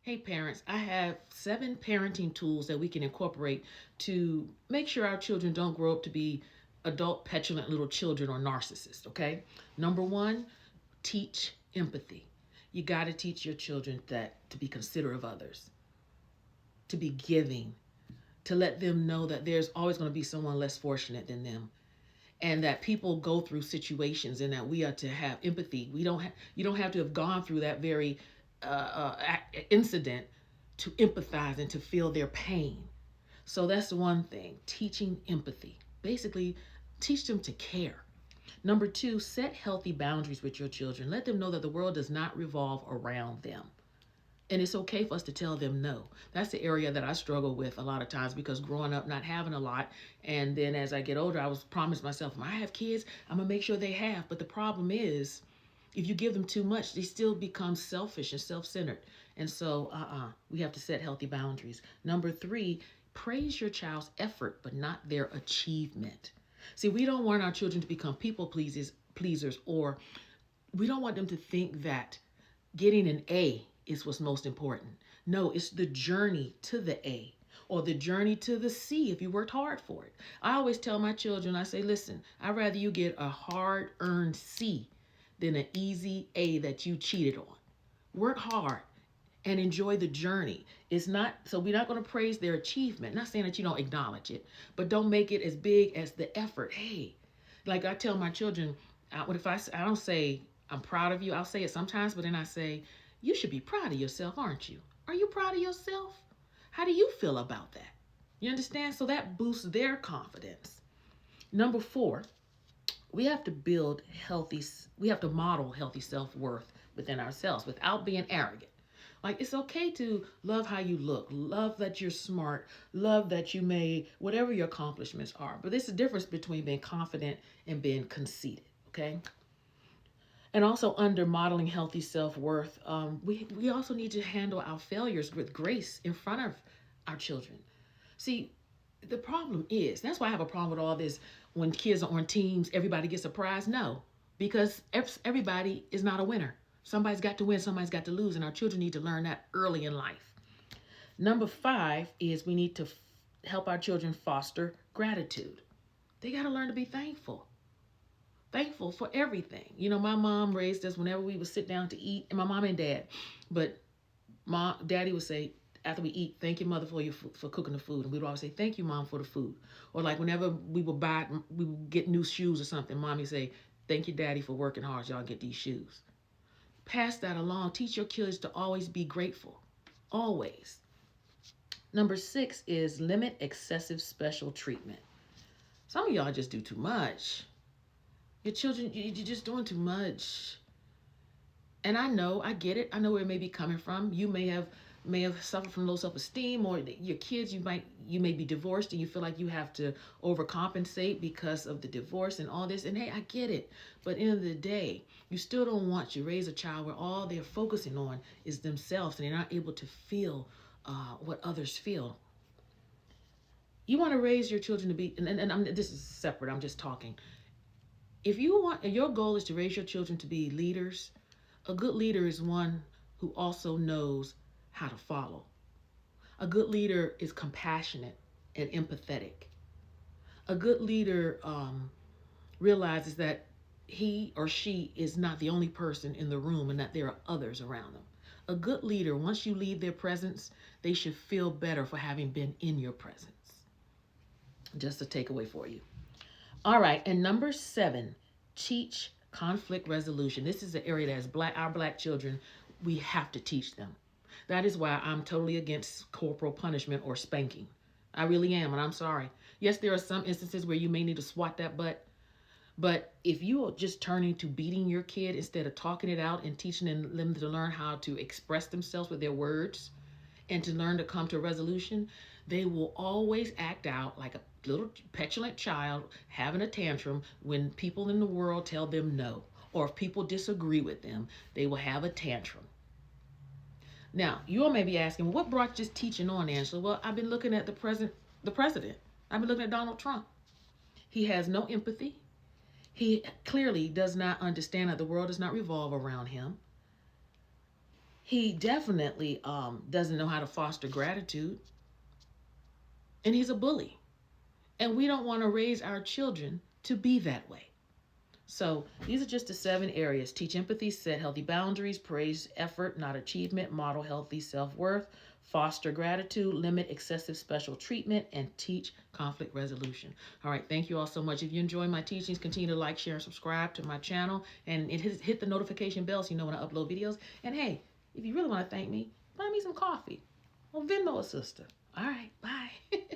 Hey parents, I have 7 parenting tools that we can incorporate to make sure our children don't grow up to be adult petulant little children or narcissists, okay? Number 1, teach empathy. You got to teach your children that to be considerate of others, to be giving, to let them know that there's always going to be someone less fortunate than them, and that people go through situations, and that we are to have empathy. You don't have to have gone through that very incident to empathize and to feel their pain. So that's one thing, teaching empathy. Basically, teach them to care. Number 2, set healthy boundaries with your children. Let them know that the world does not revolve around them. And it's okay for us to tell them no. That's the area that I struggle with a lot of times, because growing up not having a lot, and then as I get older, I was promised myself, when I have kids, I'm gonna make sure they have. But the problem is, if you give them too much, they still become selfish and self-centered. And so, we have to set healthy boundaries. Number 3, praise your child's effort, but not their achievement. See, we don't want our children to become pleasers, or we don't want them to think that getting an A is what's most important. No, it's the journey to the A, or the journey to the C if you worked hard for it. I always tell my children, I say, listen, I'd rather you get a hard earned C than an easy A that you cheated on. Work hard and enjoy the journey. It's not, so we're not going to praise their achievement. Not saying that you don't acknowledge it, but don't make it as big as the effort. Hey, like I tell my children, what if I don't say I'm proud of you. I'll say it sometimes, but then I say, you should be proud of yourself, aren't you? Are you proud of yourself? How do you feel about that? You understand? So that boosts their confidence. Number 4, we have to we have to model healthy self-worth within ourselves without being arrogant. Like, it's okay to love how you look, love that you're smart, love that you made whatever your accomplishments are. But there's a difference between being confident and being conceited, okay? And also, under modeling healthy self-worth, we also need to handle our failures with grace in front of our children. See, the problem is, that's why I have a problem with all this. When kids are on teams, everybody gets a prize. No, because everybody is not a winner. Somebody's got to win, somebody's got to lose, and our children need to learn that early in life. Number 5 is we need to help our children foster gratitude. They got to learn to be thankful for everything. You know, my mom raised us whenever we would sit down to eat, and my mom and dad, but daddy would say, after we eat, thank your mother for cooking the food. And we'd always say, thank you, mom, for the food. Or like whenever we would get new shoes or something, mommy would say, thank you, daddy, for working hard, so y'all get these shoes. Pass that along. Teach your kids to always be grateful. Always. Number 6 is limit excessive special treatment. Some of y'all just do too much. Your children, you're just doing too much. And I get it. I know where it may be coming from. You may have suffered from low self-esteem, or your kids, you may be divorced and you feel like you have to overcompensate because of the divorce and all this. And hey, I get it. But at the end of the day, you still don't want to raise a child where all they're focusing on is themselves, and they're not able to feel what others feel. You want to raise your children to be, this is separate, I'm just talking. If your goal is to raise your children to be leaders, a good leader is one who also knows how to follow. A good leader is compassionate and empathetic. A good leader realizes that he or she is not the only person in the room, and that there are others around them. A good leader, once you leave their presence, they should feel better for having been in your presence. Just a takeaway for you. All right, and number 7, teach conflict resolution. This is an area that is our black children, we have to teach them. That is why I'm totally against corporal punishment or spanking. I really am, and I'm sorry. Yes, there are some instances where you may need to swat that butt, but if you are just turning to beating your kid instead of talking it out and teaching them to learn how to express themselves with their words and to learn to come to a resolution, they will always act out like a little petulant child having a tantrum when people in the world tell them no, or if people disagree with them, they will have a tantrum. Now, you all may be asking, what brought this teaching on, Angela? Well, I've been looking at the president. I've been looking at Donald Trump. He has no empathy. He clearly does not understand that the world does not revolve around him. He definitely doesn't know how to foster gratitude, and he's a bully. And we don't want to raise our children to be that way. So these are just the 7 areas. Teach empathy, set healthy boundaries, praise effort, not achievement, model healthy self-worth, foster gratitude, limit excessive special treatment, and teach conflict resolution. All right, thank you all so much. If you enjoy my teachings, continue to like, share, and subscribe to my channel. And hit the notification bell so you know when I upload videos. And hey, if you really want to thank me, buy me some coffee or Venmo a sister. All right, bye.